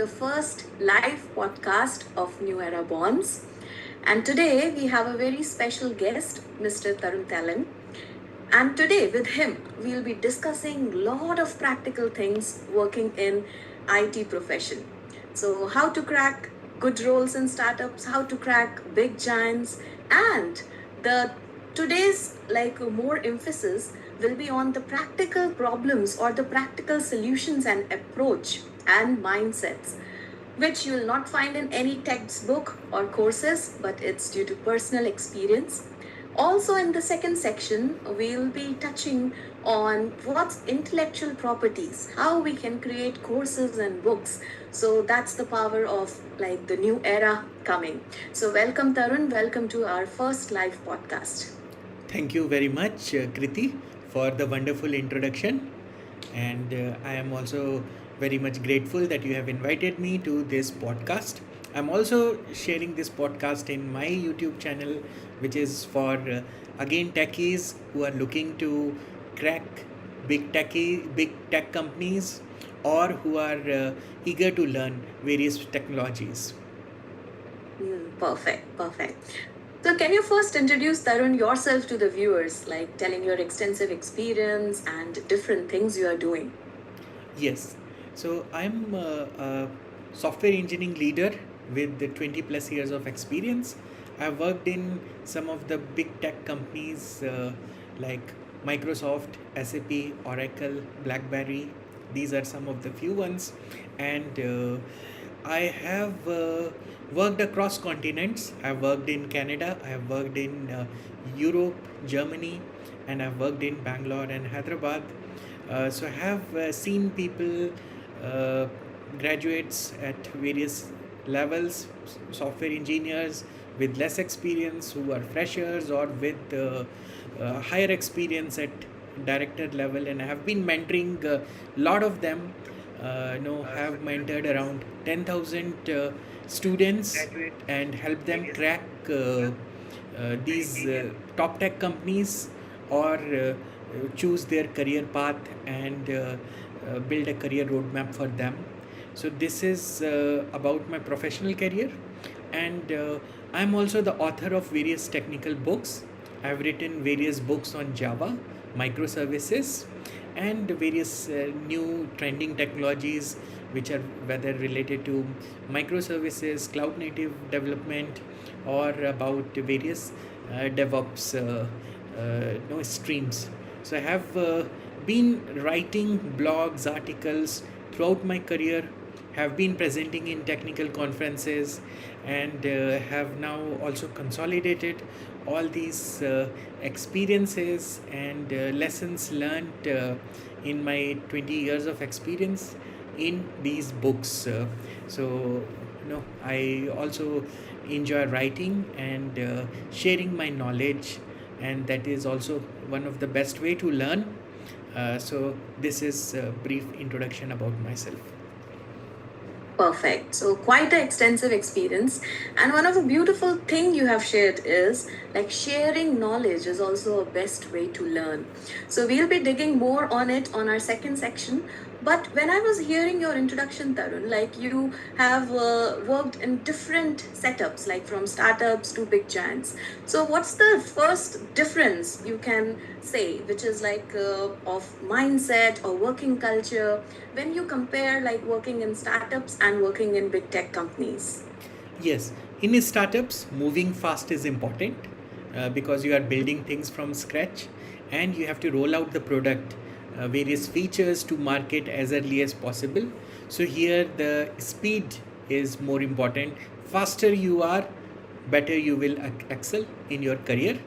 the first live podcast of New Era Bondz. And today we have a very special guest, Mr. Tarun Telang. And today with him, we'll be discussing a lot of practical things working in IT profession. So how to crack good roles in startups, how to crack big giants, and the today's more emphasis will be on the practical problems or the practical solutions and approach and mindsets which you will not find in any textbook or courses, but it's due to personal experience. Also, in the second section, we'll be touching on what's intellectual properties, how we can create courses and books. So that's the power of the new era coming. So welcome Tarun, welcome to our first live podcast. Thank you very much, Kriti, for the wonderful introduction. And I am also very much grateful that you have invited me to this podcast. I'm also sharing this podcast in my YouTube channel, which is for again techies who are looking to crack big tech companies, or who are eager to learn various technologies. Perfect. So can you first introduce Tarun yourself to the viewers, like telling your extensive experience and different things you are doing? Yes. So I'm a software engineering leader with the 20 plus years of experience. I've worked in some of the big tech companies like Microsoft, SAP, Oracle, BlackBerry. These are some of the few ones. And I have worked across continents. I've worked in Canada, I've worked in Europe, Germany, and I've worked in Bangalore and Hyderabad. So I have seen people, uh, graduates at various levels, software engineers with less experience who are freshers, or with higher experience at director level, and I have been mentoring a lot of them. Have mentored around 10,000 students and help them crack these top tech companies, or choose their career path, and build a career roadmap for them. So this is about my professional career, and I'm also the author of various technical books. I've written various books on Java, microservices, and various new trending technologies, which are whether related to microservices, cloud native development, or about various DevOps streams. So I have been writing blogs, articles throughout my career, have been presenting in technical conferences, and have now also consolidated all these experiences and lessons learned in my 20 years of experience in these books. I also enjoy writing and sharing my knowledge, and that is also one of the best way to learn. So this is a brief introduction about myself. Perfect. So quite an extensive experience. And one of the beautiful thing you have shared is sharing knowledge is also a best way to learn. So we'll be digging more on it on our second section. But when I was hearing your introduction, Tarun, you have worked in different setups, like from startups to big giants. So what's the first difference you can say, which is of mindset or working culture when you compare working in startups and working in big tech companies? Yes, in startups, moving fast is important because you are building things from scratch, and you have to roll out the product, various features to market as early as possible. So here the speed is more important. Faster you are, better you will excel in your career.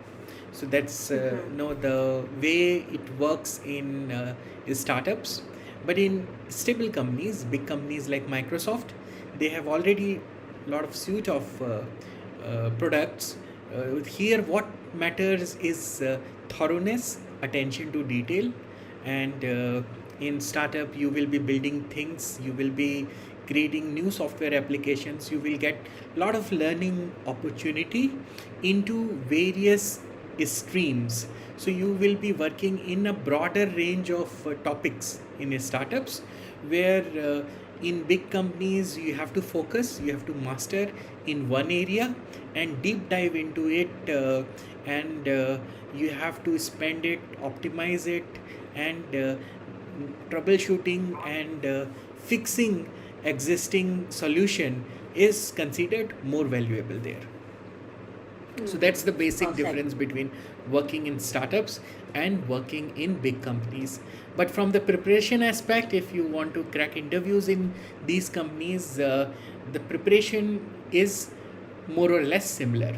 So that's the way it works in startups. But in stable companies, big companies like Microsoft, they have already a lot of suite of products. Here what matters is thoroughness, attention to detail, and in startup you will be building things, you will be creating new software applications, you will get a lot of learning opportunity into various streams. So you will be working in a broader range of topics in startups, where in big companies, you have to focus, you have to master in one area and deep dive into it, and you have to spend it, optimize it, and troubleshooting and fixing existing solution is considered more valuable there. So that's the basic Perfect. difference between working in startups and working in big companies. But from the preparation aspect, if you want to crack interviews in these companies, the preparation is more or less similar.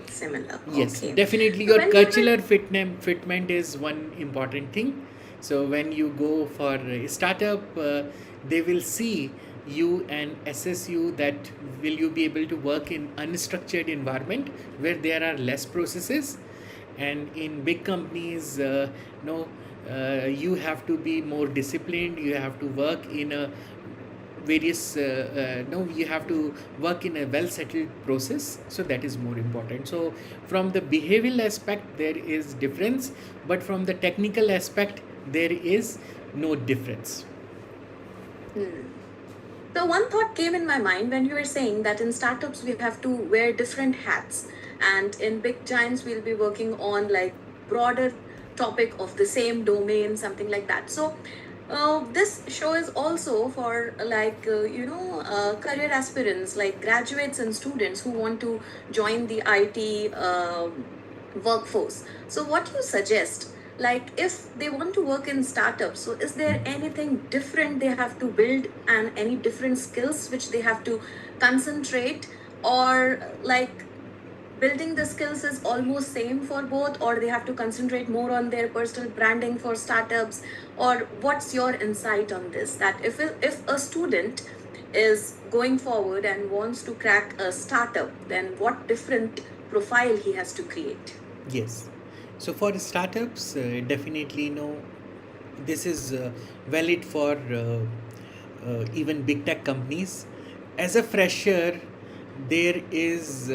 Similar. Yes, Okay. definitely So your when you were cultural fitment is one important thing. So when you go for a startup, they will see you and assess you that will you be able to work in unstructured environment where there are less processes, and in big companies, no, you have to be more disciplined. You have to work in a various no, you have to work in a well settled process, so that is more important. So from the behavioral aspect there is difference, but from the technical aspect there is no difference. So one thought came in my mind when you were saying that in startups we have to wear different hats, and in big giants we'll be working on like broader topic of the same domain, something like that. So this show is also for career aspirants like graduates and students who want to join the IT workforce. So what do you suggest? Like if they want to work in startups, so is there anything different they have to build and any different skills which they have to concentrate, or like building the skills is almost same for both, or they have to concentrate more on their personal branding for startups? Or what's your insight on this, that if a student is going forward and wants to crack a startup, then what different profile he has to create? Yes, so for startups, definitely no, this is valid for even big tech companies. As a fresher, there is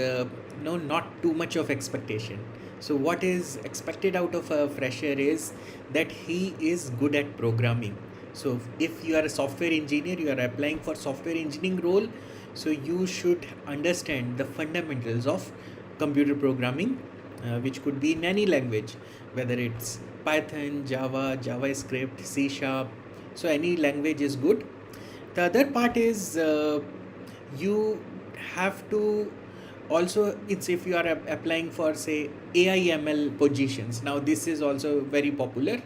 no, not too much of expectation. So what is expected out of a fresher is that he is good at programming. So if you are a software engineer, you are applying for software engineering role, so you should understand the fundamentals of computer programming, which could be in any language, whether it's Python, Java, JavaScript, C Sharp. So any language is good. The other part is you have to also, it's if you are applying for say AI/ML positions. Now this is also very popular.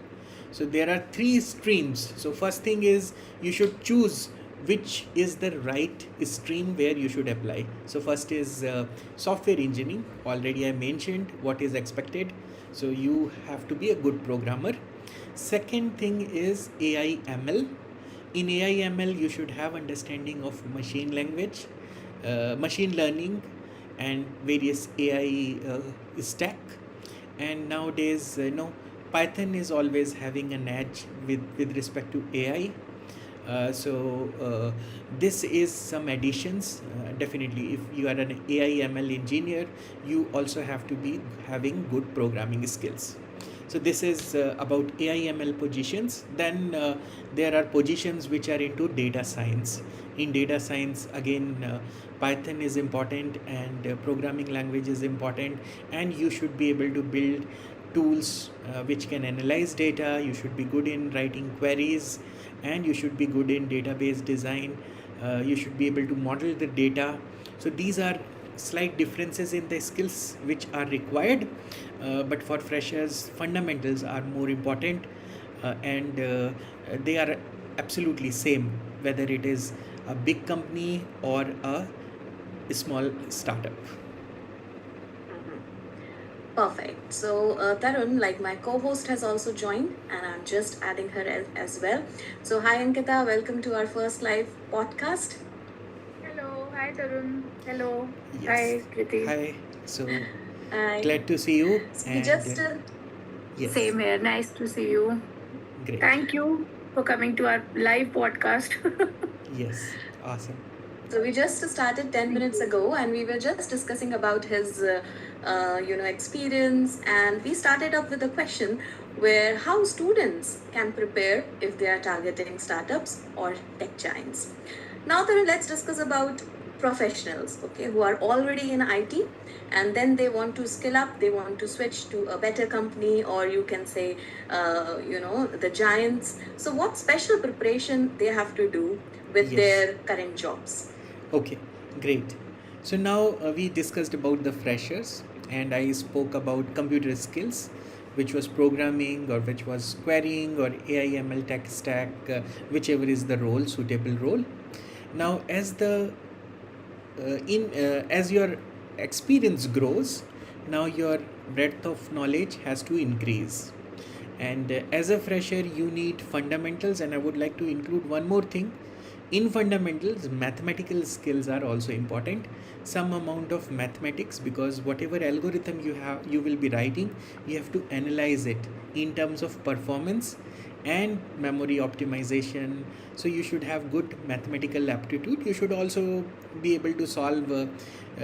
So there are three streams. So first thing is you should choose which is the right stream where you should apply. So first is software engineering. Already I mentioned what is expected. So you have to be a good programmer. Second thing is AI/ML. In AI/ML you should have understanding of machine language, machine learning, and various AI stack. And nowadays, Python is always having an edge with respect to AI. So this is some additions. Definitely, if you are an AI/ML engineer, you also have to be having good programming skills. So this is about AI/ML positions. Then there are positions which are into data science. In data science, again, Python is important, and programming language is important, and you should be able to build tools which can analyze data. You should be good in writing queries, and you should be good in database design. You should be able to model the data. So these are slight differences in the skills which are required, but for freshers fundamentals are more important, and they are absolutely same whether it is a big company or a small startup. Perfect. So, Tarun, like my co host, has also joined, and I'm just adding her as well. So, hi, Ankita. Welcome to our first live podcast. Hello, hi Tarun. Hello, Yes. hi Kriti. Hi. So Hi. glad to see you. So, we And just. yes. Same here. Nice to see you. Great. Thank you for coming to our live podcast. Yes. Awesome. So we just started 10 minutes ago, and we were just discussing about his experience, and we started up with a question: where how students can prepare if they are targeting startups or tech giants. Now, Tarun, let's discuss about professionals, okay, who are already in IT and then they want to skill up, they want to switch to a better company, or you can say, the giants. So, what special preparation they have to do with Yes. their current jobs? Okay, great. So now we discussed about the freshers, and I spoke about computer skills, which was programming or which was querying or AI/ML tech stack, whichever is the role, suitable role. Now, as your experience grows, now your breadth of knowledge has to increase. And as a fresher, you need fundamentals, and I would like to include one more thing. In fundamentals, mathematical skills are also important. Some amount of mathematics, because whatever algorithm you will be writing, you have to analyze it in terms of performance and memory optimization. So you should have good mathematical aptitude. You should also be able to solve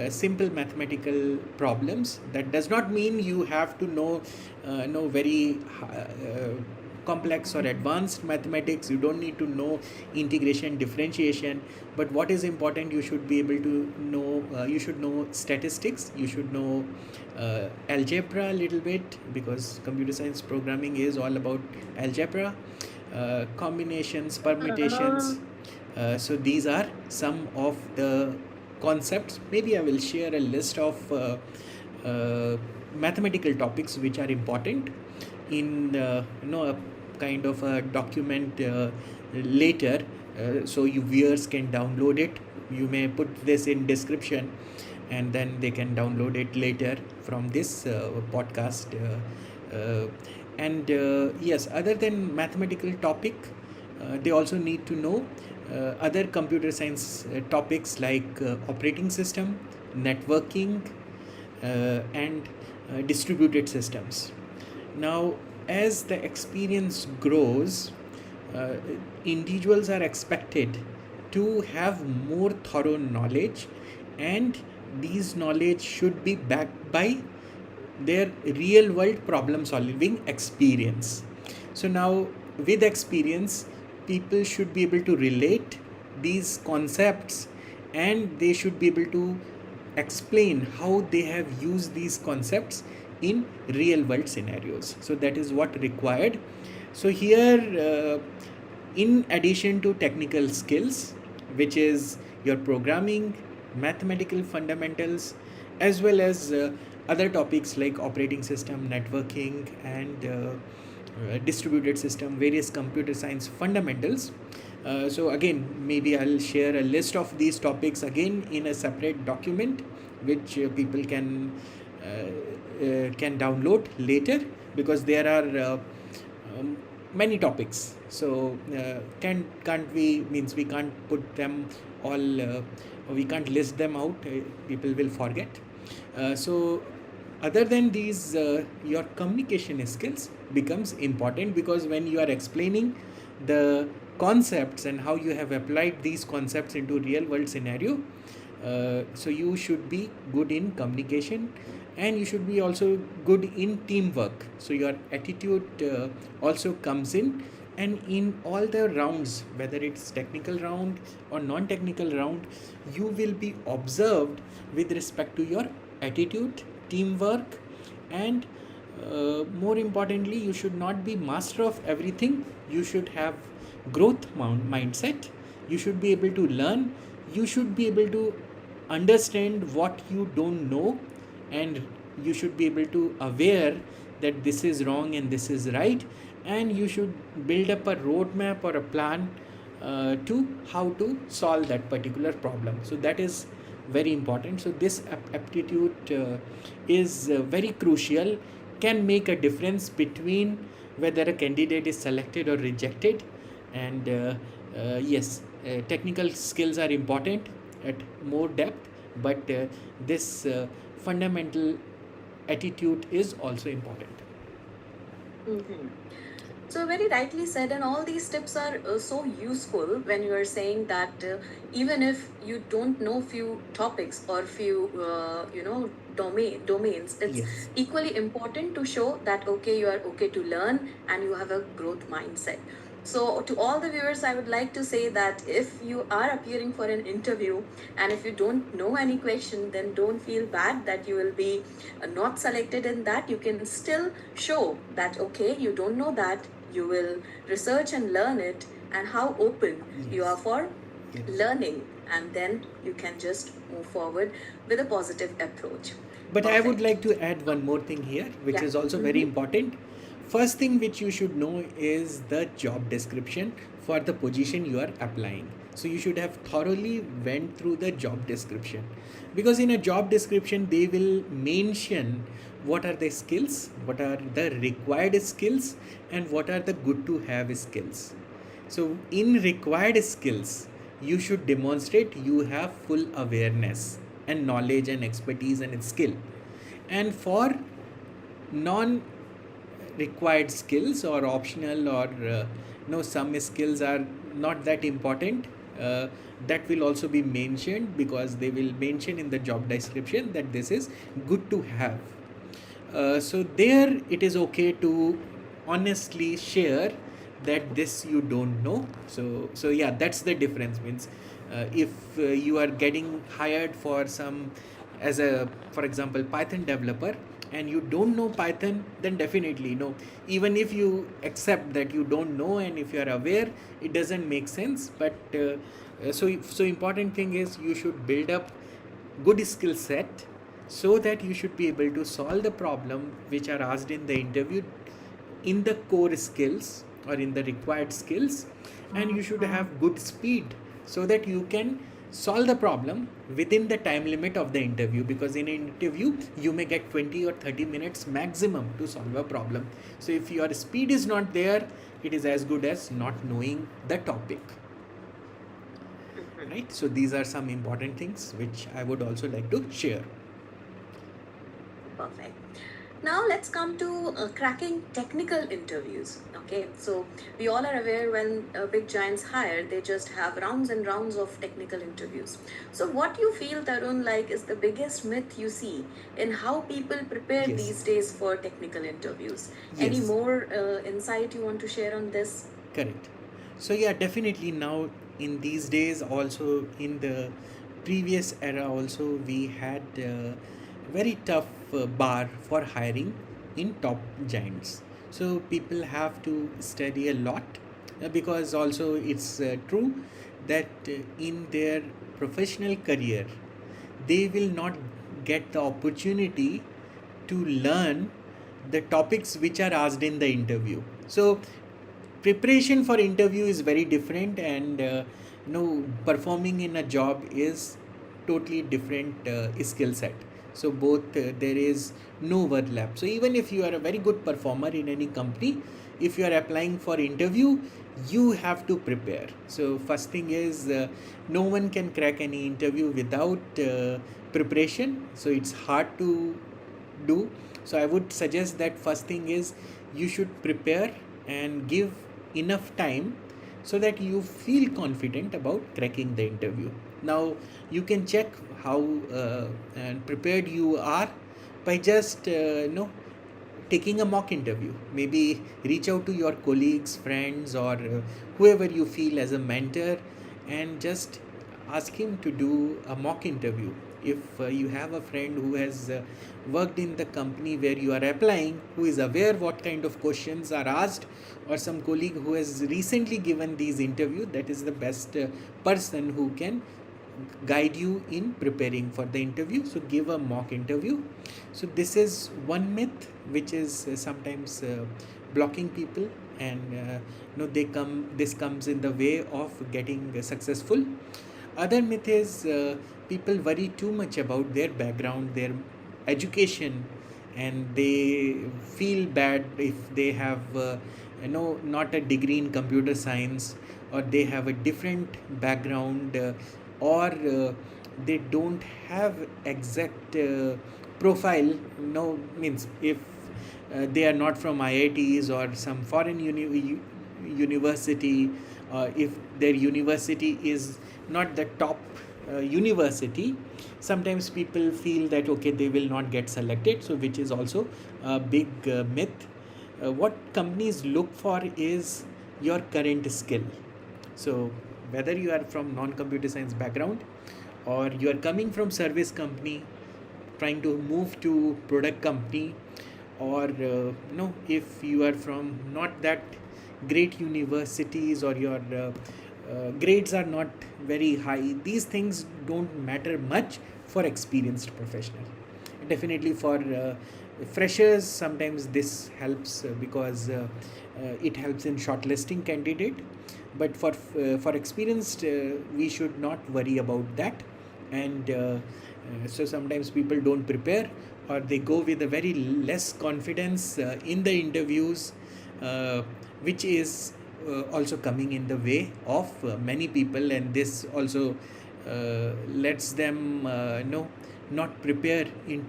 simple mathematical problems. That does not mean you have to know very complex or advanced mathematics. You don't need to know integration, differentiation, but what is important, you should be able to know, you should know statistics, you should know algebra a little bit, because computer science programming is all about algebra, combinations, permutations. So these are some of the concepts. Maybe I will share a list of mathematical topics which are important in a kind of a document later, so you viewers can download it. You may put this in description, and then they can download it later from this podcast. And yes, other than mathematical topic, they also need to know other computer science topics like operating system, networking, and distributed systems. Now, as the experience grows, uh, individuals are expected to have more thorough knowledge, and these knowledge should be backed by their real world problem solving experience. So now, with experience, people should be able to relate these concepts, and they should be able to explain how they have used these concepts in real world scenarios. So that is what required. So here, in addition to technical skills, which is your programming, mathematical fundamentals, as well as other topics like operating system, networking, and distributed system, various computer science fundamentals. So again, maybe I'll share a list of these topics again in a separate document, which people can download later, because there are many topics. So can't we, means we can't put them all, we can't list them out, people will forget. So other than these, your communication skills becomes important, because when you are explaining the concepts and how you have applied these concepts into real world scenario, so you should be good in communication, and you should be also good in teamwork. So your attitude also comes in, and in all the rounds, whether it's technical round or non-technical round, you will be observed with respect to your attitude, teamwork, and more importantly, you should not be master of everything. You should have growth mindset. You should be able to learn. You should be able to understand what you don't know, and you should be able to aware that this is wrong and this is right, and you should build up a roadmap or a plan to how to solve that particular problem. So that is very important. So this aptitude is very crucial, can make a difference between whether a candidate is selected or rejected. And yes, technical skills are important at more depth, but this fundamental attitude is also important. Mm-hmm. So very rightly said, and all these tips are so useful when you are saying that even if you don't know few topics or few domains, it's Yes. equally important to show that okay, you are okay to learn and you have a growth mindset. So to all the viewers, I would like to say that if you are appearing for an interview and if you don't know any question, then don't feel bad that you will be not selected in that. You can still show that okay, you don't know that, you will research and learn it, and how open you are Yes. for Yes. learning, and then you can just move forward with a positive approach. But I would Perfect. like to add one more thing here, which Yeah. is also very important. First thing which you should know is the job description for the position you are applying. So you should have thoroughly went through the job description, because in a job description they will mention what are the skills, what are the required skills, and what are the good to have skills. So, in required skills, you should demonstrate you have full awareness and knowledge and expertise and skill. And for non required skills or optional or no, some skills are not that important, uh, that will also be mentioned, because they will mention in the job description that this is good to have. So there it is okay to honestly share that this you don't know. So yeah, that's the difference. Means if you are getting hired for some, as a, for example, Python developer, and you don't know Python, then definitely no. Even if you accept that you don't know, and if you are aware, it doesn't make sense. But so important thing is you should build up good skill set, so that you should be able to solve the problem which are asked in the interview in the core skills or in the required skills. And you should have good speed, so that you can solve the problem within the time limit of the interview, because in an interview you may get 20 or 30 minutes maximum to solve a problem. So if your speed is not there, it is as good as not knowing the topic. Right? So these are some important things which I would also like to share. Perfect. Now let's come to cracking technical interviews. Okay, so we all are aware when big giants hire, they just have rounds and rounds of technical interviews. So what you feel, Tarun, like is the biggest myth you see in how people prepare Yes. these days for technical interviews? Any Yes. more insight you want to share on this? Correct. So yeah, definitely now in these days, also in the previous era, also we had very tough bar for hiring in top giants. So people have to study a lot, because also it's true that in their professional career they will not get the opportunity to learn the topics which are asked in the interview. So preparation for interview is very different, and performing in a job is totally different skill set. So both there is no overlap. So even if you are a very good performer in any company, if you are applying for interview, you have to prepare. So first thing is no one can crack any interview without preparation, so it's hard to do. So I would suggest that first thing is you should prepare and give enough time, so that you feel confident about cracking the interview. Now you can check how and prepared you are by just taking a mock interview. Maybe reach out to your colleagues, friends, or whoever you feel as a mentor, and just ask him to do a mock interview. If you have a friend who has worked in the company where you are applying, who is aware what kind of questions are asked, or some colleague who has recently given these interviews, that is the best person who can guide you in preparing for the interview. So give a mock interview. So this is one myth which is sometimes blocking people, and this comes in the way of getting successful. Other myth is people worry too much about their background, their education, and they feel bad if they have not a degree in computer science, or they have a different background, or they don't have exact profile. No, means if they are not from IITs or some foreign university, if their university is not the top university, sometimes people feel that okay, they will not get selected, so which is also a big myth. What companies look for is your current skill. So whether you are from non-computer science background or you are coming from service company trying to move to product company, or if you are from not that great universities, or your grades are not very high, these things don't matter much for experienced professional. Definitely for freshers sometimes this helps, because it helps in shortlisting candidate, but for experienced we should not worry about that. And so sometimes people don't prepare, or they go with a very less confidence in the interviews, which is also coming in the way of many people, and this also lets them not prepare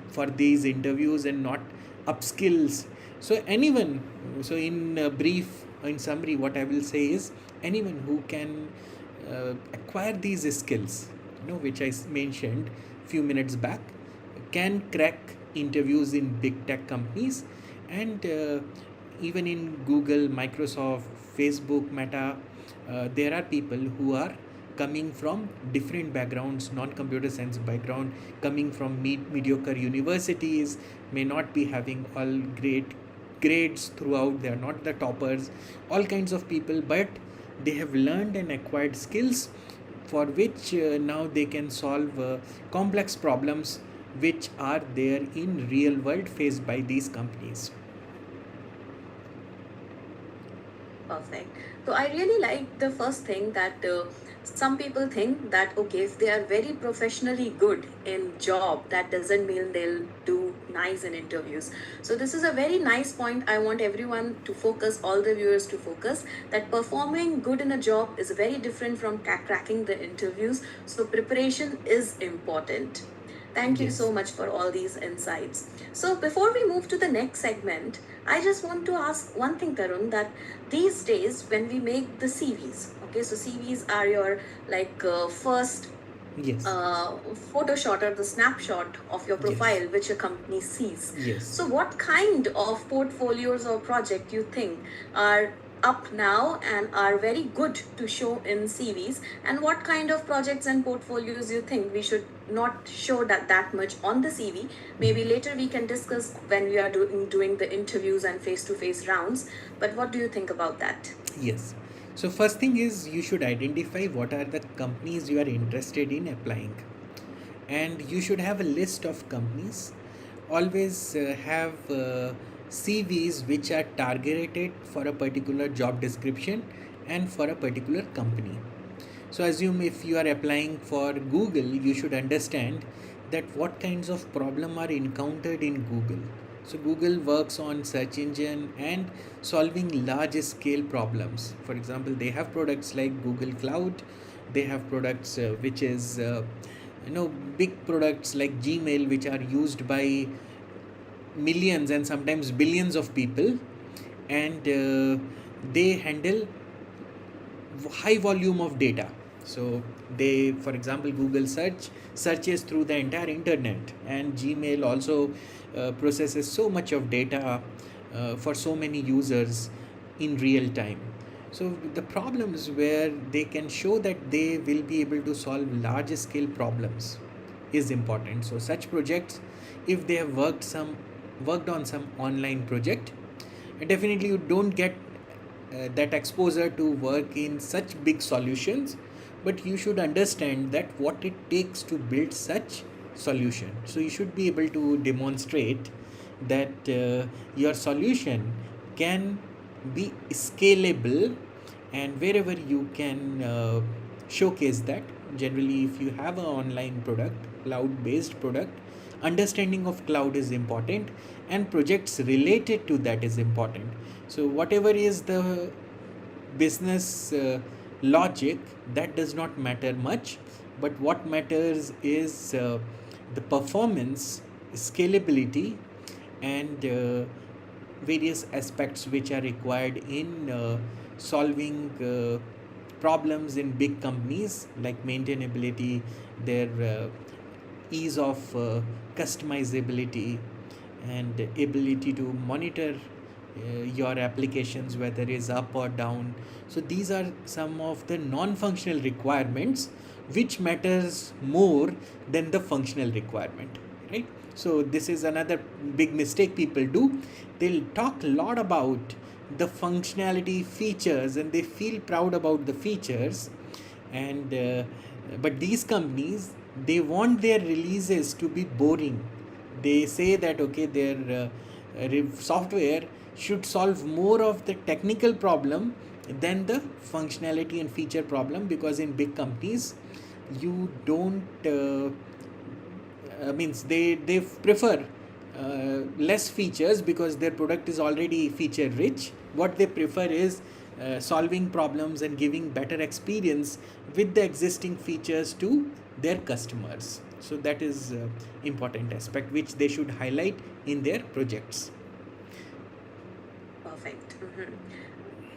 for these interviews and not upskills. So anyone, so in brief, in summary, what I will say is anyone who can acquire these skills, which I mentioned few minutes back, can crack interviews in big tech companies, and even in Google, Microsoft, Facebook, Meta, there are people who are coming from different backgrounds, non-computer science background, coming from mediocre universities, may not be having all great grades throughout, they are not the toppers, all kinds of people, but they have learned and acquired skills for which now they can solve complex problems which are there in real world faced by these companies. Perfect. So I really like the first thing that some people think that okay, if they are very professionally good in job, that doesn't mean they'll do nice in interviews. So this is a very nice point. I want everyone to focus, all the viewers to focus, that performing good in a job is very different from cracking the interviews. So preparation is important. Thank you Yes. so much for all these insights. So before we move to the next segment, I just want to ask one thing, Tarun, that these days when we make the CVs, okay, so CVs are your first Yes. photo shot or the snapshot of your Yes. profile which a company sees. Yes. So what kind of portfolios or project you think are up now and are very good to show in CVs, and what kind of projects and portfolios you think we should not show that much on the CV? Maybe later we can discuss when we are doing the interviews and face-to-face rounds, but what do you think about that? Yes. So first thing is you should identify what are the companies you are interested in applying, and you should have a list of companies. Always have CVs which are targeted for a particular job description and for a particular company. So assume if you are applying for Google, you should understand that what kinds of problem are encountered in Google. So Google works on search engine and solving large scale problems. For example, they have products like Google Cloud, they have products which is big products like Gmail, which are used by millions and sometimes billions of people, and they handle high volume of data. So they, for example, Google searches through the entire internet, and Gmail also processes so much of data for so many users in real time. So the problems where they can show that they will be able to solve large scale problems is important. So such projects, if they have worked on some online project, definitely you don't get that exposure to work in such big solutions, but you should understand that what it takes to build such solution. So you should be able to demonstrate that your solution can be scalable, and wherever you can showcase that. Generally, if you have an online product, cloud based product, understanding of cloud is important, and projects related to that is important. So whatever is the business logic, that does not matter much, but what matters is the performance, scalability, and various aspects which are required in solving problems in big companies, like maintainability, their ease of customizability, and ability to monitor your applications whether is up or down. So these are some of the non-functional requirements which matters more than the functional requirement, right? So this is another big mistake people do. They'll talk a lot about the functionality features and they feel proud about the features, and but these companies, they want their releases to be boring. They say that okay, their software should solve more of the technical problem than the functionality and feature problem, because in big companies you don't means they prefer less features because their product is already feature rich. What they prefer is solving problems and giving better experience with the existing features to their customers. So that is important aspect which they should highlight in their projects. Perfect.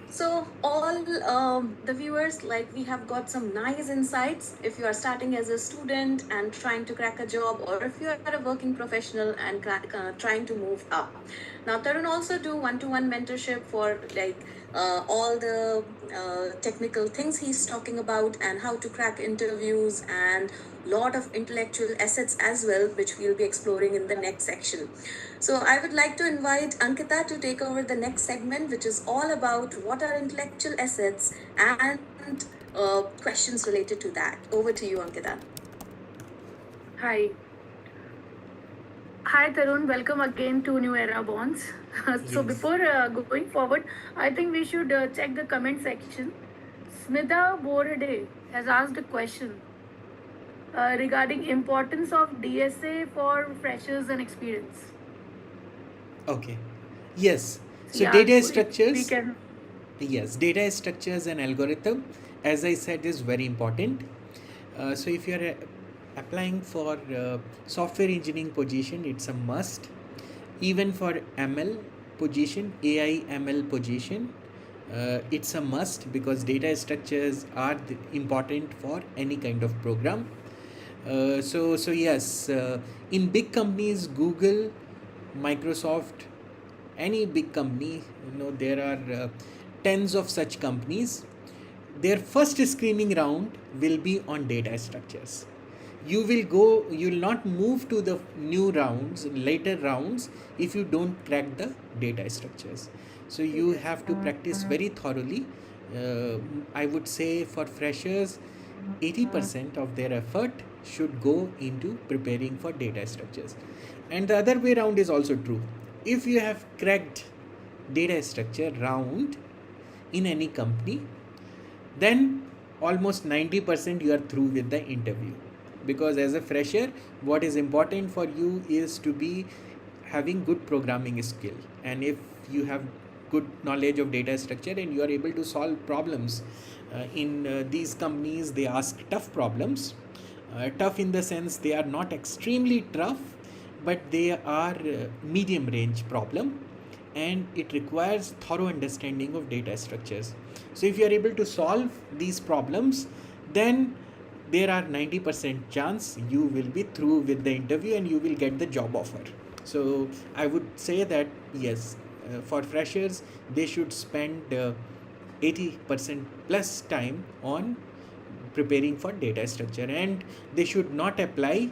So all the viewers, like, we have got some nice insights. If you are starting as a student and trying to crack a job, or if you are a working professional and trying to move up. Now, Tarun also do one-to-one mentorship for all the technical things he's talking about, and how to crack interviews, and lot of intellectual assets as well, which we'll be exploring in the next section. So I would like to invite Ankita to take over the next segment, which is all about what are intellectual assets and questions related to that. Over to you, Ankita. Hi. Hi, Tarun. Welcome again to New Era Bondz. So Yes. before going forward, I think we should check the comment section. Smita Borade has asked a question regarding importance of DSA for freshers and experience. Okay. Yes. So Yeah, data we structures. can. Yes, data structures and algorithm, as I said, is very important. So if you are applying for software engineering position, it's a must. Even for ML position, AI ML position, it's a must, because data structures are important for any kind of program. So yes, in big companies, Google, Microsoft, any big company, there are tens of such companies. Their first screening round will be on data structures. You will not move to the new rounds, later rounds, if you don't crack the data structures. So you have to practice very thoroughly. I would say for freshers, 80% of their effort should go into preparing for data structures. And the other way around is also true. If you have cracked data structure round in any company, then almost 90% you are through with the interview. Because as a fresher, what is important for you is to be having good programming skill. And if you have good knowledge of data structure and you are able to solve problems in these companies, they ask tough problems. Tough in the sense they are not extremely tough, but they are medium range problem, and it requires thorough understanding of data structures. So if you are able to solve these problems, then there are 90% chance you will be through with the interview and you will get the job offer. So I would say that yes, for freshers, they should spend 80% plus time on preparing for data structure, and they should not apply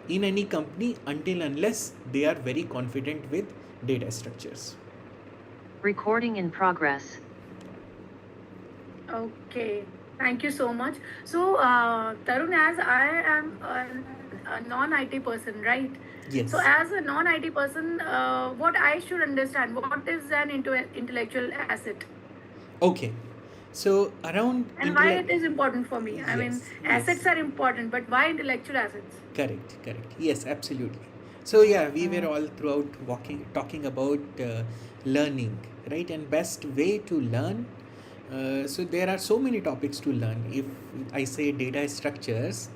in any company until unless they are very confident with data structures. Recording in progress. Okay, thank you so much. So, Tarun, as I am a non-IT person, right? Yes. So, as a non-IT person, what I should understand, what is an intellectual asset? Okay. So around And why it is important for me? I mean, Yes, assets are important, but why intellectual assets? correct. Yes, absolutely. So yeah, we were all throughout talking about learning, right? And best way to learn. So there are so many topics to learn. If I say data structures,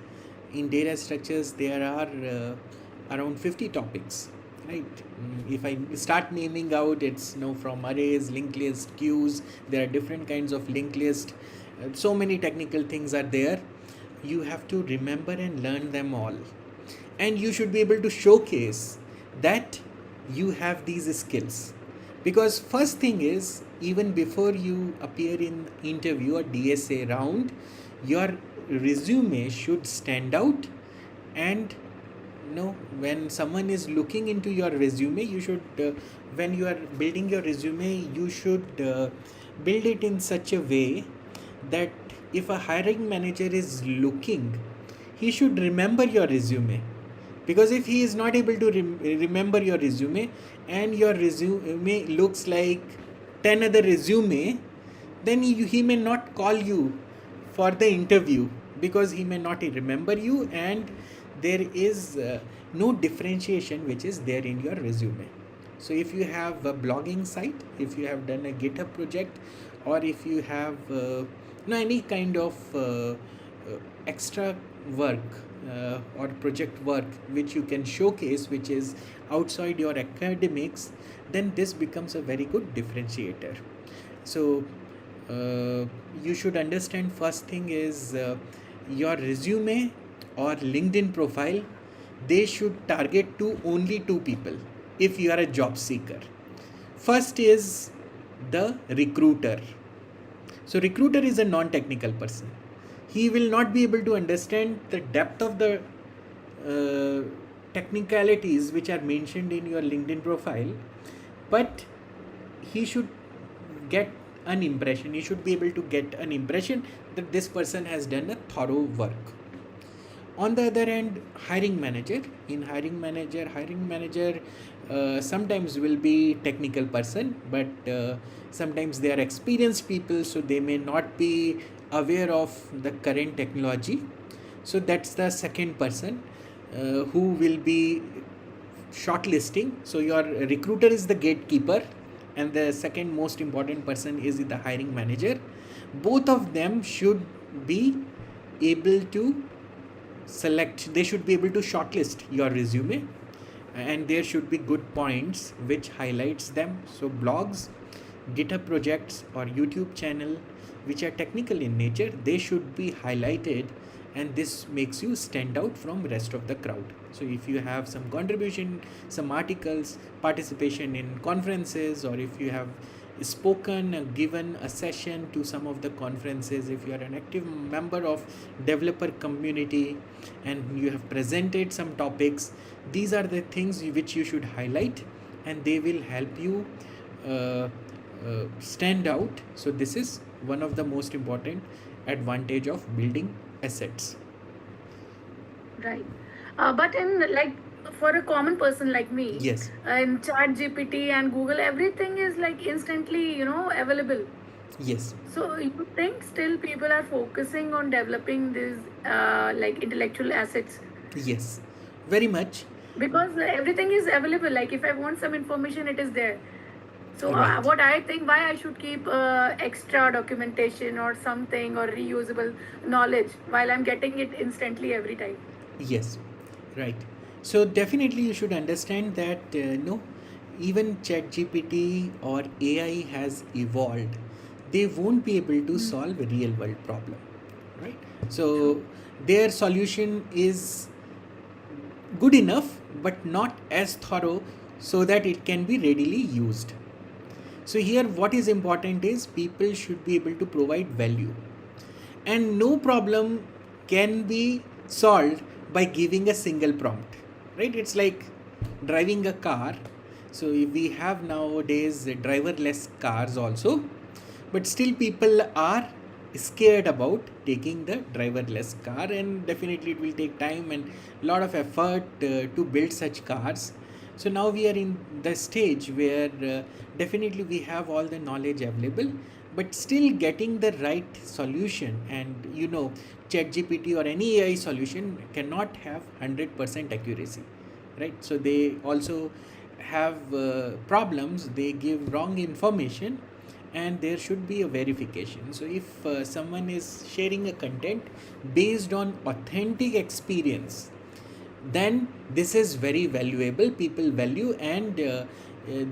in data structures there are around 50 topics, right? If I start naming out, it's from arrays, linked list, queues. There are different kinds of linked list. So many technical things are there. You have to remember and learn them all, and you should be able to showcase that you have these skills. Because first thing is, even before you appear in interview or DSA round, your resume should stand out. And when someone is looking into your resume, you should when you are building your resume, you should build it in such a way that if a hiring manager is looking, he should remember your resume. Because if he is not able to remember your resume, and your resume looks like 10 other resume, then he may not call you for the interview, because he may not remember you, and there is no differentiation which is there in your resume. So if you have a blogging site, if you have done a GitHub project, or if you have any kind of extra work or project work which you can showcase, which is outside your academics, then this becomes a very good differentiator. So you should understand, first thing is your resume or LinkedIn profile, they should target to only two people if you are a job seeker. First is the recruiter. So recruiter is a non-technical person. He will not be able to understand the depth of the technicalities which are mentioned in your LinkedIn profile, but he should get an impression. He should be able to get an impression that this person has done a thorough work. On the other hand, hiring manager, sometimes will be technical person, but sometimes they are experienced people, so they may not be aware of the current technology. So that's the second person who will be shortlisting. So your recruiter is the gatekeeper, and the second most important person is the hiring manager. Both of them should be able to select, they should be able to shortlist your resume, and there should be good points which highlights them. So blogs, GitHub projects, or YouTube channel which are technical in nature, they should be highlighted, and this makes you stand out from rest of the crowd. So if you have some contribution, some articles, participation in conferences, or if you have spoken, given a session to some of the conferences, if you are an active member of developer community and you have presented some topics, these are the things which you should highlight, and they will help you stand out. So this is one of the most important advantage of building assets. Right. But in for a common person like me, Yes. in Chat GPT and Google, everything is instantly, available. Yes. So you think still people are focusing on developing these intellectual assets? Yes, very much. Because everything is available. Like if I want some information, it is there. So Right. what I think, why I should keep extra documentation or something, or reusable knowledge while I'm getting it instantly every time. Yes, right. So definitely you should understand that even ChatGPT or AI has evolved. They won't be able to solve a real world problem, right? So their solution is good enough, but not as thorough so that it can be readily used. So here what is important is people should be able to provide value, and no problem can be solved by giving a single prompt, right? It's like driving a car. So we have nowadays driverless cars also, but still people are scared about taking the driverless car, and definitely it will take time and lot of effort to build such cars. So now we are in the stage where definitely we have all the knowledge available, but still getting the right solution, and ChatGPT or any AI solution cannot have 100% accuracy, right? So they also have problems. They give wrong information, and there should be a verification. So if someone is sharing a content based on authentic experience, then this is very valuable, people value, and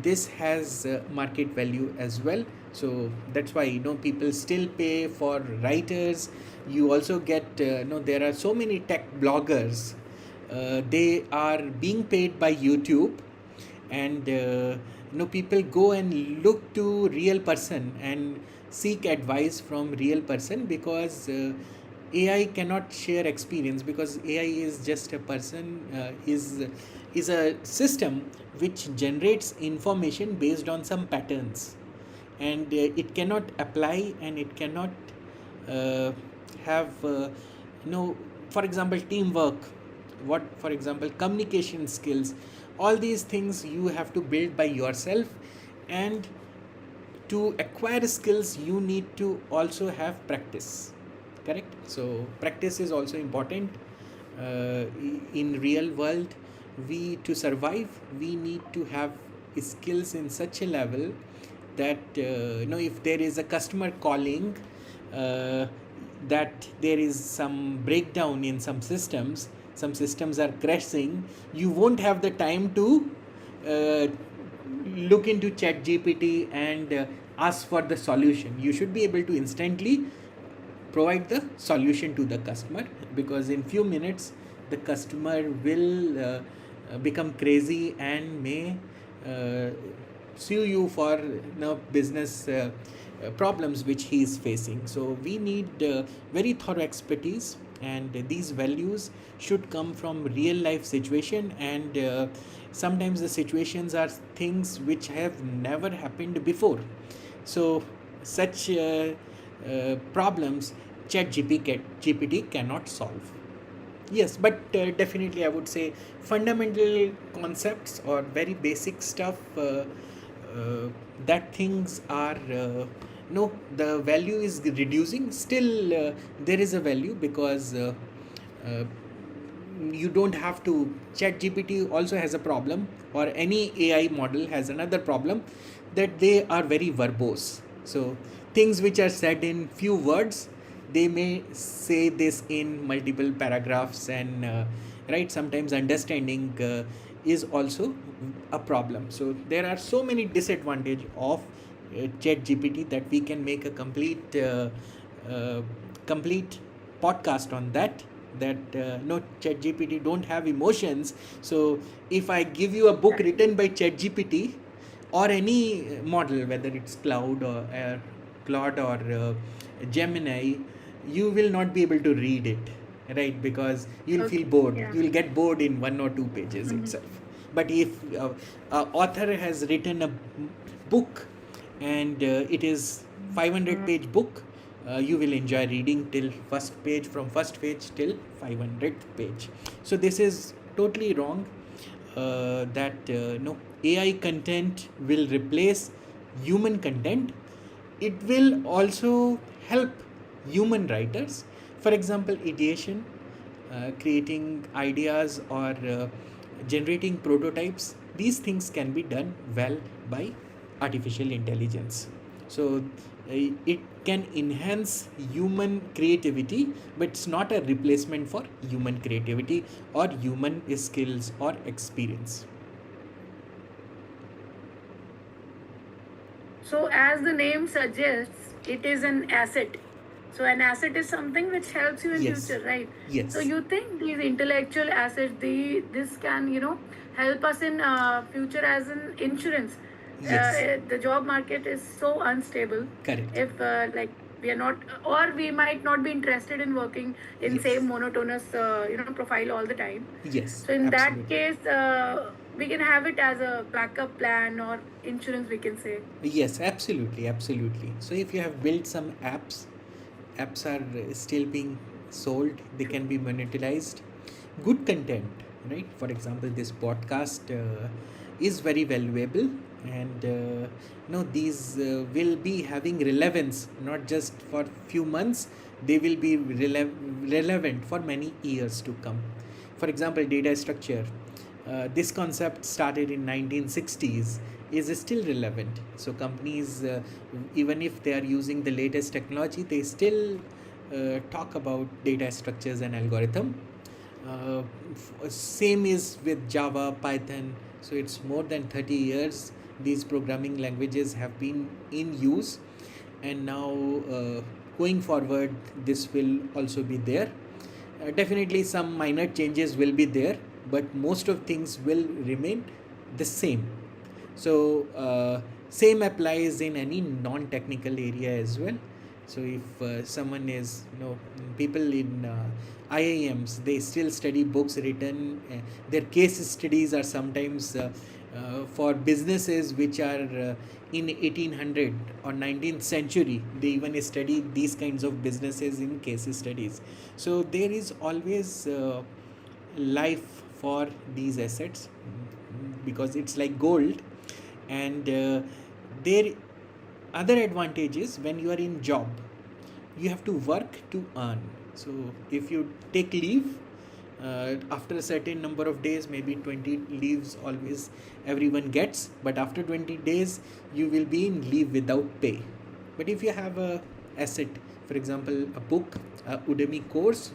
this has market value as well. So that's why people still pay for writers. You also get there are so many tech bloggers, they are being paid by YouTube, and people go and look to real person and seek advice from real person, because AI cannot share experience, because AI is just a person, is a system which generates information based on some patterns, and it cannot apply, and it cannot uh, have for example teamwork, what for example communication skills. All these things you have to build by yourself, and to acquire skills you need to also have practice, correct? So practice is also important. In real world, we to survive, we need to have skills in such a level that if there is a customer calling, uh, that there is some breakdown in some systems are crashing, you won't have the time to uh, look into chat gpt and ask for the solution. You should be able to instantly provide the solution to the customer, because in few minutes the customer will become crazy and may uh, sue you for business problems which he is facing. So we need very thorough expertise, and these values should come from real life situation, and sometimes the situations are things which have never happened before. So such problems ChatGPT cannot solve. Yes, but definitely I would say fundamental concepts or very basic stuff, that things are no, the value is reducing. Still, there is a value, because uh, you don't have to. ChatGPT also has a problem, or any AI model has another problem, that they are very verbose. So things which are said in few words, they may say this in multiple paragraphs, and right, sometimes understanding is also a problem. So there are so many disadvantage of chat gpt that we can make a uh, complete podcast on that, no, chat gpt don't have emotions. So if I give you a book written by chat gpt or any model, whether it's Claude or Gemini, you will not be able to read it, right? Because you'll feel bored. Yeah. You'll get bored in 1 or 2 pages itself. But if author has written a book, and it is 500-page book, you will enjoy reading till first page, from first page till 500th page. So this is totally wrong. That no, AI content will replace human content. It will also help human writers. For example, ideation, creating ideas, or generating prototypes. These things can be done well by artificial intelligence. So it can enhance human creativity, but it's not a replacement for human creativity or human skills or experience. So, as the name suggests, it is an asset. So, an asset is something which helps you in Yes. future, right? Yes. So, you think these intellectual assets, this can help us in future as an insurance? Yes. The job market is so unstable. Correct. If like we are not, or we might not be interested in working in Yes. same monotonous profile all the time. Yes. So in that absolutely. case, we can have it as a backup plan or insurance, we can say. Yes, absolutely. So if you have built some apps are still being sold, they can be monetized. Good content, right? For example, this podcast is very valuable, and no, these will be having relevance not just for few months, they will be relevant for many years to come. For example, data structure, this concept started in 1960s, is still relevant. So companies, even if they are using the latest technology, they still talk about data structures and algorithm. same is with Java, Python. So it's more than 30 years these programming languages have been in use, and now going forward this will also be there. Definitely some minor changes will be there, but most of things will remain the same. So same applies in any non-technical area as well. So if someone is, people in IIMs, they still study books written. Their case studies are sometimes for businesses which are in 1800 or 19th century. They even study these kinds of businesses in case studies. So there is always life for these assets, because it's like gold. And there other advantages, when you are in job, you have to work to earn. So if you take leave after a certain number of days, maybe 20 leaves always everyone gets, but after 20 days you will be in leave without pay. But if you have a asset, for example a book, a Udemy course,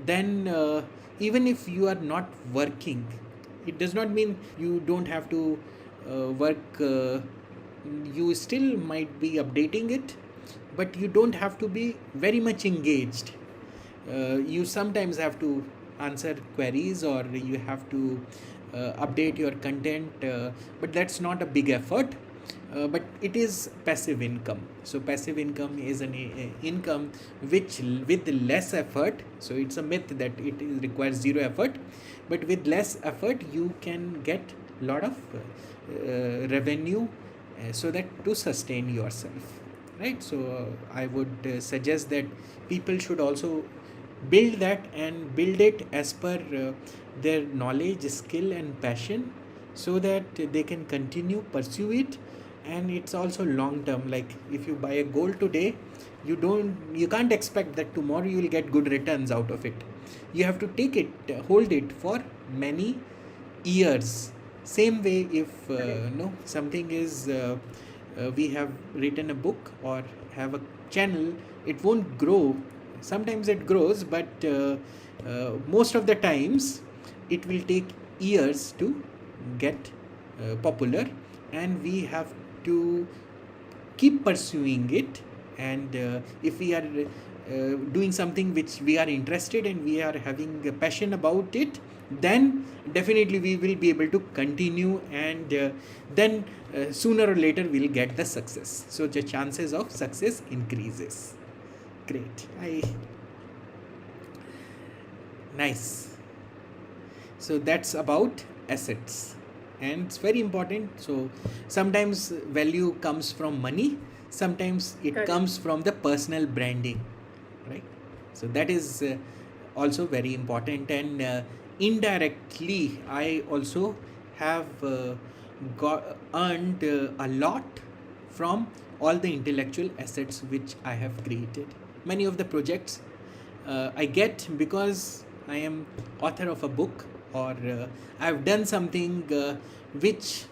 then even if you are not working, it does not mean you don't have to work. You still might be updating it, but you don't have to be very much engaged. You sometimes have to answer queries, or you have to update your content, but that's not a big effort. But it is passive income. So passive income is an income which with less effort. So it's a myth that it requires zero effort, but with less effort you can get lot of revenue, so that to sustain yourself, right? So I would suggest that people should also build that, and build it as per their knowledge, skill and passion, so that they can continue pursue it. And it's also long term. Like if you buy a gold today, you can't expect that tomorrow you will get good returns out of it. You have to take it, hold it for many years. Same way, if something is we have written a book or have a channel, it won't grow. Sometimes it grows, but most of the times it will take years to get popular, and we have to keep pursuing it. And if we are doing something which we are interested and we are having a passion about it, then definitely we will be able to continue, and then sooner or later we'll get the success. So the chances of success increases. Great. Nice. So that's about assets, and it's very important. So sometimes value comes from money, sometimes it Correct. comes from the personal branding, right? So that is also very important. And indirectly I also have earned a lot from all the intellectual assets which I have created. Many of the projects I get because I am author of a book, or I've done something which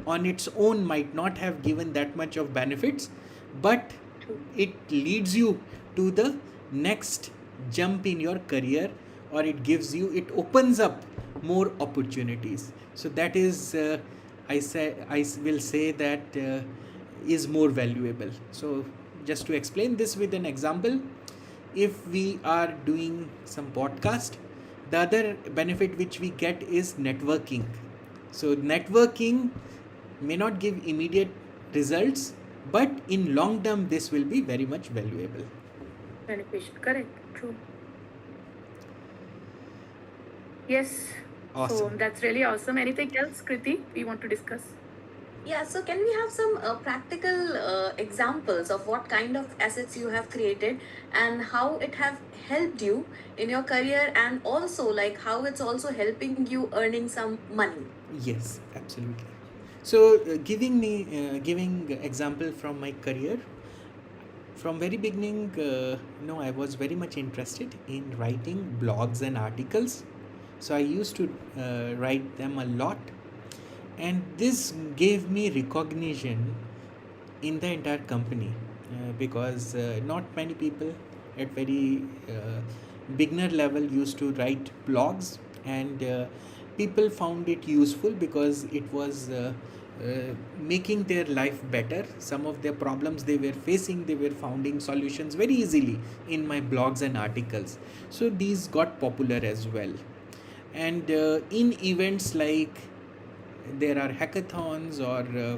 on its own might not have given that much of benefits, but it leads you to the next jump in your career, or it opens up more opportunities. So that is I will say that is more valuable. So just to explain this with an example, if we are doing some podcast, the other benefit which we get is networking. So networking may not give immediate results, but in long term this will be very much valuable. Beneficial. Correct. True. Yes. So Awesome. that's really awesome. Anything else, Kriti, we want to discuss? Yeah, so can we have some practical examples of what kind of assets you have created and how it have helped you in your career, and also like how it's also helping you earning some money? Yes, absolutely. So giving example from my career, from very beginning, I was very much interested in writing blogs and articles. So I used to write them a lot, and this gave me recognition in the entire company, because not many people at very beginner level used to write blogs, and people found it useful because it was making their life better. Some of their problems they were facing, they were finding solutions very easily in my blogs and articles. So these got popular as well. And in events like there are hackathons or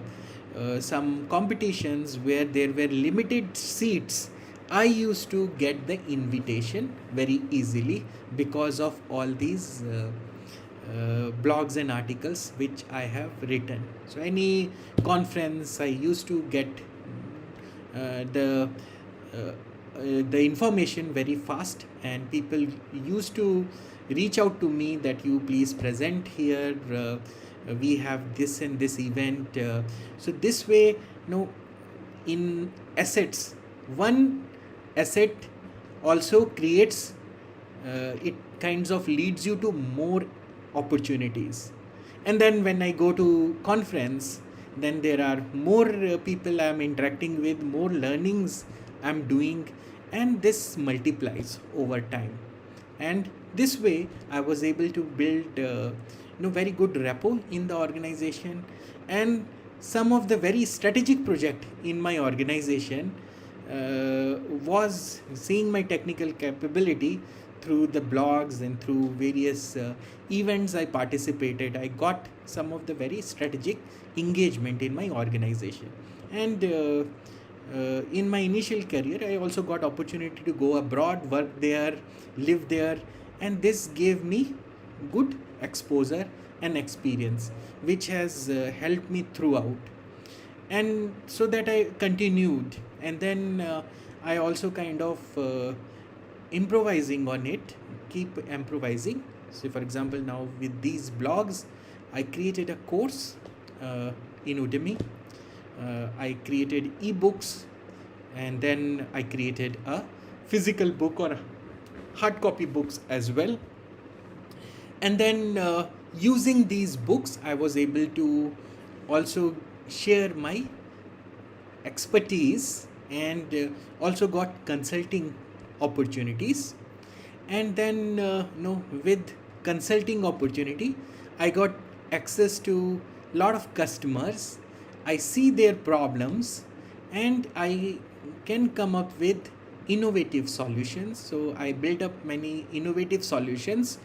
some competitions where there were limited seats, I used to get the invitation very easily because of all these blogs and articles which I have written. So any conference I used to get the the information very fast, and people used to reach out to me that you please present here, we have this and this event. So this way, in assets, one asset also creates it kinds of leads you to more opportunities. And then when I go to conference, then there are more people I'm interacting with, more learnings I'm doing, and this multiplies over time. And this way I was able to build very good rapport in the organization. And some of the very strategic project in my organization was seeing my technical capability through the blogs and through various events I participated. I got some of the very strategic engagement in my organization. And in my initial career, I also got opportunity to go abroad, work there, live there, and this gave me good exposure and experience, which has helped me throughout. And so that I continued, and then I also kind of improvising on it, keep improvising. So for example, now with these blogs, I created a course in Udemy. I created ebooks, and then I created a physical book or hard copy books as well. And then using these books, I was able to also share my expertise, and also got consulting opportunities. And then with consulting opportunity, I got access to lot of customers. I see their problems, and I can come up with innovative solutions. So I built up many innovative solutions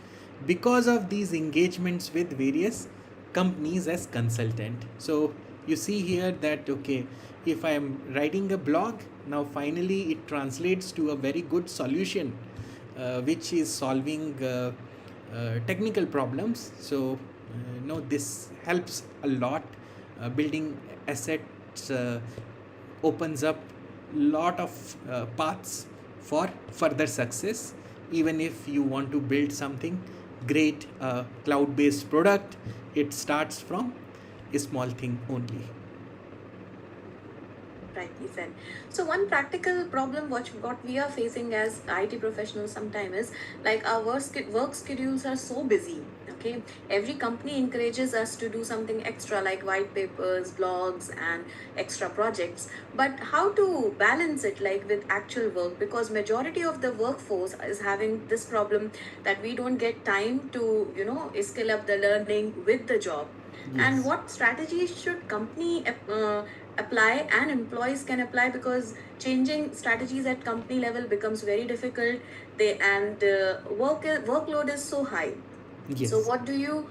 because of these engagements with various companies as consultant. So you see here that okay, if I am writing a blog, now finally it translates to a very good solution which is solving technical problems. So this helps a lot. Building assets opens up lot of paths for further success. Even if you want to build something great, cloud-based product, it starts from a small thing only. Rightly said. So one practical problem what we are facing as IT professionals sometimes is like our work schedules are so busy. Okay, every company encourages us to do something extra like white papers, blogs, and extra projects. But how to balance it like with actual work? Because majority of the workforce is having this problem that we don't get time to skill up the learning with the job. And Yes. what strategies should company apply and employees can apply, because changing strategies at company level becomes very difficult. Workload is so high. Yes. So what do you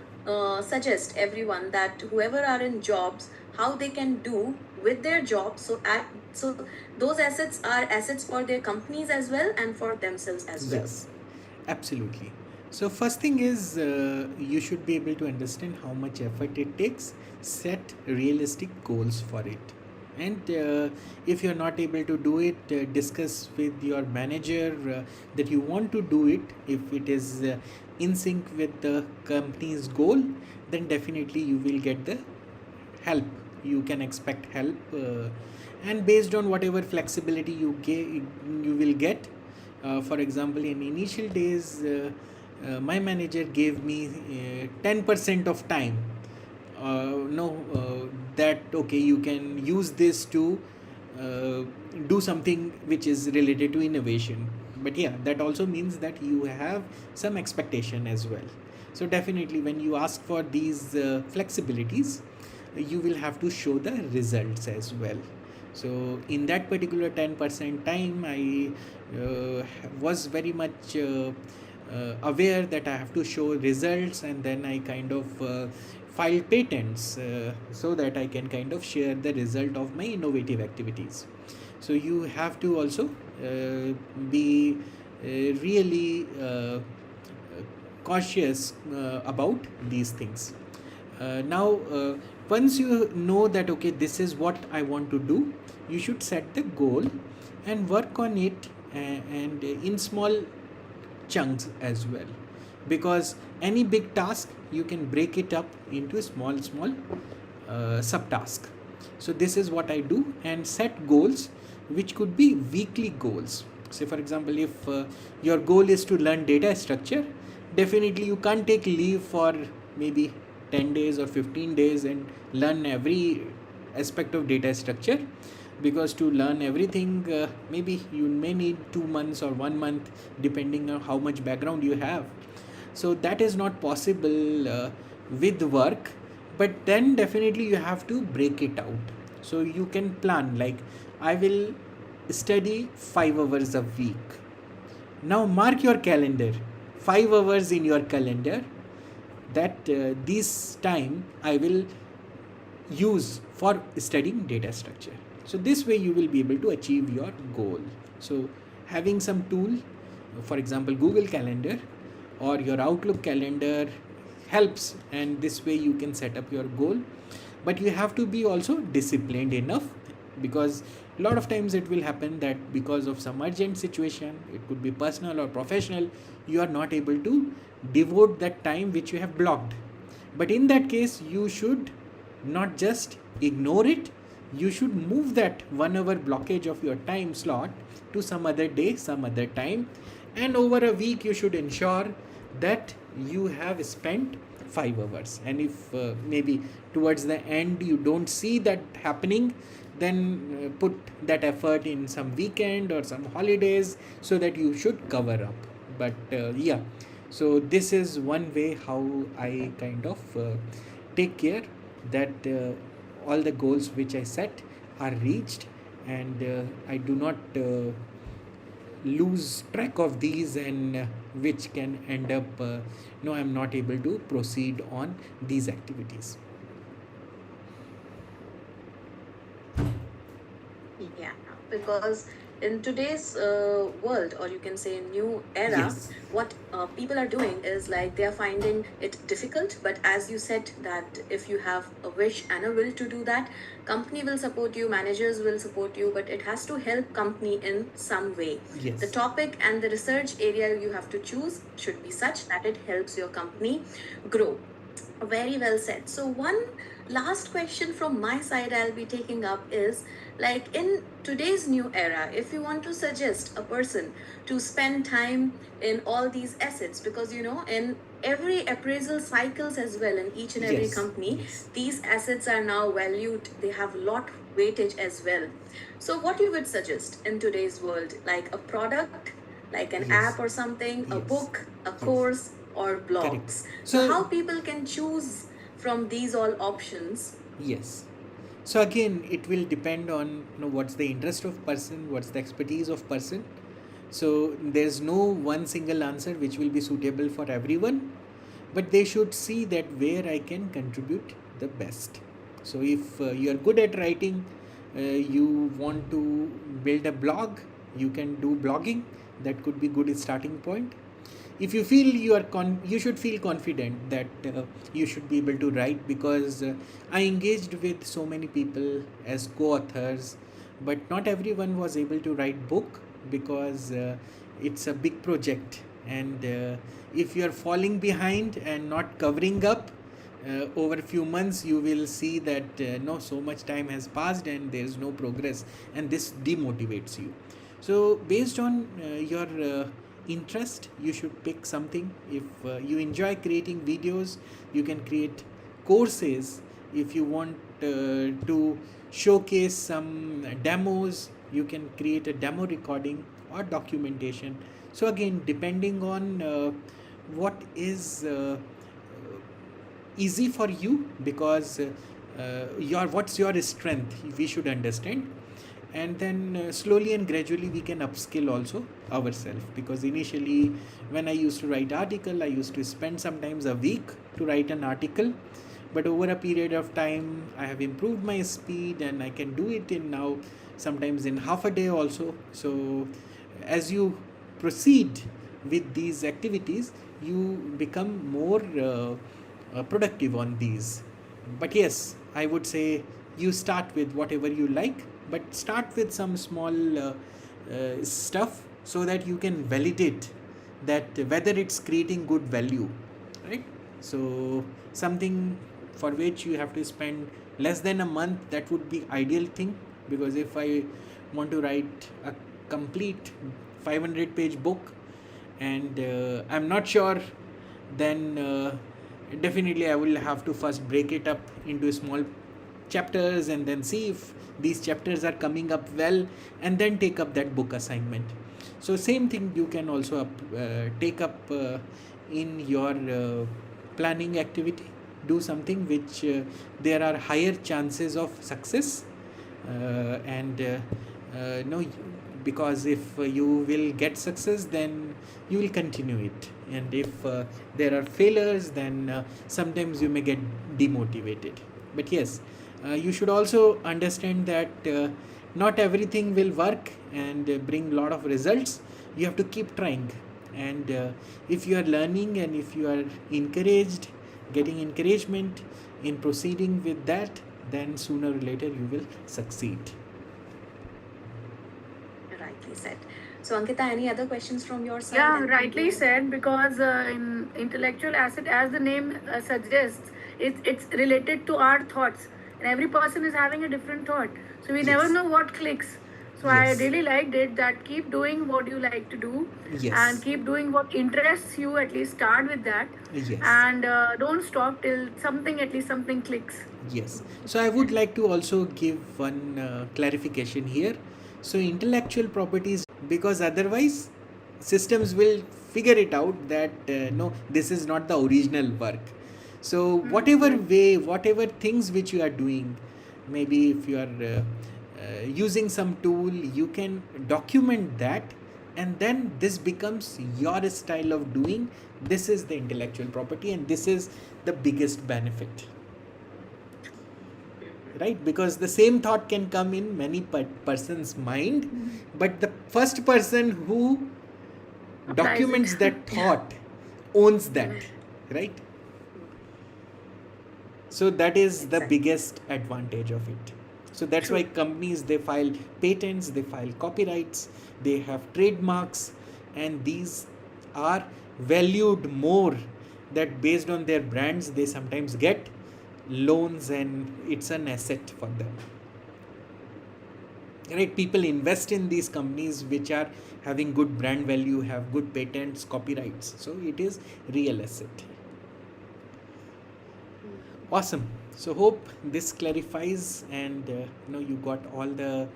suggest everyone that whoever are in jobs, how they can do with their jobs, so those assets are assets for their companies as well and for themselves as well? Yes, absolutely. So first thing is you should be able to understand how much effort it takes, set realistic goals for it. And if you're not able to do it, discuss with your manager that you want to do it. If it is in sync with the company's goal, then definitely you will get the help. You can expect help, and based on whatever flexibility you will get. For example, in initial days, my manager gave me 10% of time. That okay, you can use this to do something which is related to innovation. but yeah, that also means that you have some expectation as well. So definitely when you ask for these flexibilities, you will have to show the results as well. So in that particular 10% time, I was very much aware that I have to show results, and then I kind of filed patents so that I can kind of share the result of my innovative activities. So you have to also be really cautious about these things. Now, once you know that okay, this is what I want to do, you should set the goal and work on it, and in small chunks as well, because any big task you can break it up into small subtask. So this is what I do, and set goals which could be weekly goals. Say for example, if your goal is to learn data structure, definitely you can't take leave for maybe 10 days or 15 days and learn every aspect of data structure, because to learn everything maybe you may need 2 months or 1 month, depending on how much background you have. So that is not possible with work, but then definitely you have to break it out. So you can plan, like, I will study 5 hours a week. Now mark your calendar, 5 hours in your calendar, that this time I will use for studying data structure. So this way you will be able to achieve your goal. So having some tool, for example Google Calendar or your Outlook calendar, helps, and this way you can set up your goal. But you have to be also disciplined enough, because a lot of times it will happen that because of some urgent situation, it could be personal or professional, you are not able to devote that time which you have blocked. But in that case, you should not just ignore it, you should move that 1 hour blockage of your time slot to some other day, some other time, and over a week you should ensure that you have spent 5 hours. And if maybe towards the end you don't see that happening, then put that effort in some weekend or some holidays, so that you should cover up. But yeah, so this is one way how I kind of take care that all the goals which I set are reached, and I do not lose track of these, and which can end up no, I'm not able to proceed on these activities. Yeah, because in today's world, or you can say new era, Yes. what people are doing is like they are finding it difficult. But as you said, that if you have a wish and a will to do that, company will support you, managers will support you, but it has to help company in some way. Yes. The topic and the research area you have to choose should be such that it helps your company grow. Very well said. So one last question from my side I'll be taking up is, like, in today's new era, if you want to suggest a person to spend time in all these assets, because you know in every appraisal cycles as well, in each and every Yes, company, yes. these assets are now valued, they have lot weightage as well. So what you would suggest in today's world, like a product, like an Yes. app or something, a Yes. book, a Yes. course, or blogs? Correct. So So- how people can choose from these all options? Yes. So again, it will depend on, what's the interest of person, what's the expertise of person. So there's no one single answer which will be suitable for everyone, but they should see that where I can contribute the best. So if you are good at writing, you want to build a blog, you can do blogging. That could be good starting point. If you feel you should feel confident that you should be able to write, because I engaged with so many people as co-authors, but not everyone was able to write book, because it's a big project, and if you are falling behind and not covering up over a few months, you will see that no, so much time has passed and there is no progress, and this demotivates you. So based on your interest, you should pick something. If you enjoy creating videos, you can create courses. If you want to showcase some demos, you can create a demo recording or documentation. So again, depending on what is easy for you, because your what's your strength we should understand, and then slowly and gradually we can upskill also ourselves, because initially when I used to write article, I used to spend sometimes a week to write an article, but over a period of time I have improved my speed and I can do it in now sometimes in half a day also. So as you proceed with these activities, you become more productive on these. But yes, I would say you start with whatever you like, but start with some small stuff, so that you can validate that whether it's creating good value, right? So something for which you have to spend less than a month, that would be ideal thing, because if I want to write a complete 500-page book and I'm not sure, then definitely I will have to first break it up into small chapters and then see if these chapters are coming up well, and then take up that book assignment. So same thing you can also take up in your planning activity. Do something which there are higher chances of success, and no, because if you will get success, then you will continue it, and if there are failures, then sometimes you may get demotivated. But yes, you should also understand that not everything will work and bring a lot of results. You have to keep trying, and if you are learning and if you are encouraged, getting encouragement in proceeding with that, then sooner or later you will succeed. Rightly said. So, Ankita, any other questions from your side? Yeah, And rightly we- said, because in intellectual asset, as the name suggests, it's related to our thoughts, and every person is having a different thought. So we never Yes. know what clicks. So I Yes. really liked it, that keep doing what you like to do, Yes. and keep doing what interests you. At least start with that, Yes. and don't stop till something, at least something clicks. Yes. So I would like to also give one clarification here. So intellectual properties, because otherwise systems will figure it out that no, this is not the original work. So whatever way, whatever things which you are doing, maybe if you are using some tool, you can document that, and then this becomes your style of doing. This is the intellectual property, and this is the biggest benefit, right? Because the same thought can come in many person's mind, but the first person who documents that thought owns that, right? So that is the Exactly. biggest advantage of it. So that's why companies, they file patents, they file copyrights, they have trademarks, and these are valued more, that based on their brands they sometimes get loans, and it's an asset for them, right? People invest in these companies which are having good brand value, have good patents, copyrights, so it is real asset. Awesome. So hope this clarifies, and you got all the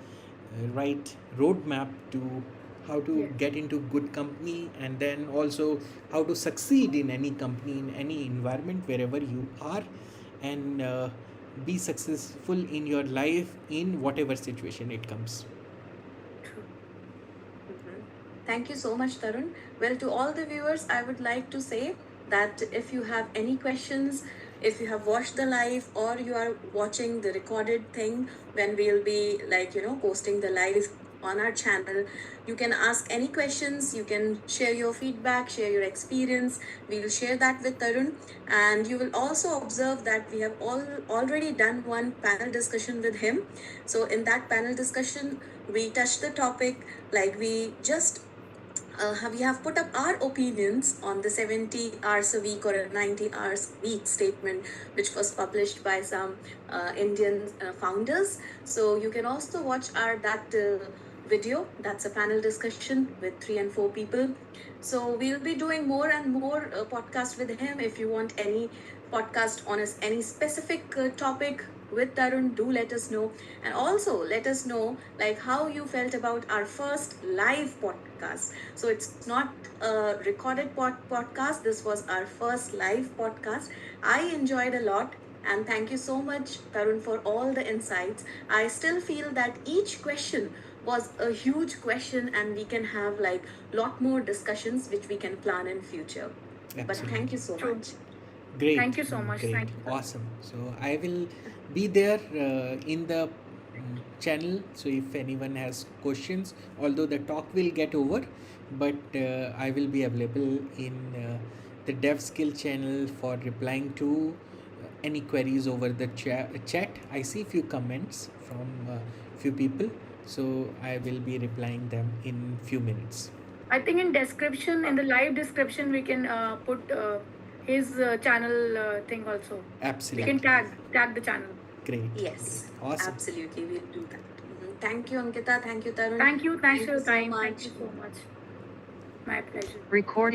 right roadmap to how to Yes. get into good company, and then also how to succeed in any company, in any environment, wherever you are, and be successful in your life in whatever situation it comes. Thank you so much, Tarun. Well, to all the viewers, I would like to say that if you have any questions, if you have watched the live or you are watching the recorded thing, when we'll be posting the live on our channel, you can ask any questions, you can share your feedback, share your experience. We will share that with Tarun, and you will also observe that we have already done one panel discussion with him. So in that panel discussion, we touched the topic, like we just we have put up our opinions on the 70 hours a week or a 90 hours a week statement, which was published by some Indian founders. So you can also watch that video. That's a panel discussion with 3 and 4 people. So we'll be doing more and more podcasts with him. If you want any podcast on any specific topic with Tarun, do let us know, and also let us know like how you felt about our first live podcast podcast. So it's not a recorded podcast. This was our first live podcast. I enjoyed a lot. And thank you so much, Tarun, for all the insights. I still feel that each question was a huge question, and we can have like lot more discussions which we can plan in future. But thank you so True. much. Great. Thank you so much. Great. Thank you. Awesome. So I will be there in the channel. So if anyone has questions, although the talk will get over, but I will be available in the dev skill channel for replying to any queries over the chat. I see few comments from few people, so I will be replying them in few minutes. I think in description, in the live description, we can put his channel thing also. Absolutely. We can tag the channel. Great. Yes, Great. Awesome. absolutely. We'll do that. Thank you, Ankita. Thank you, Tarun. Thank you. Thanks for your so time. much. Thank you so much. My pleasure. Recording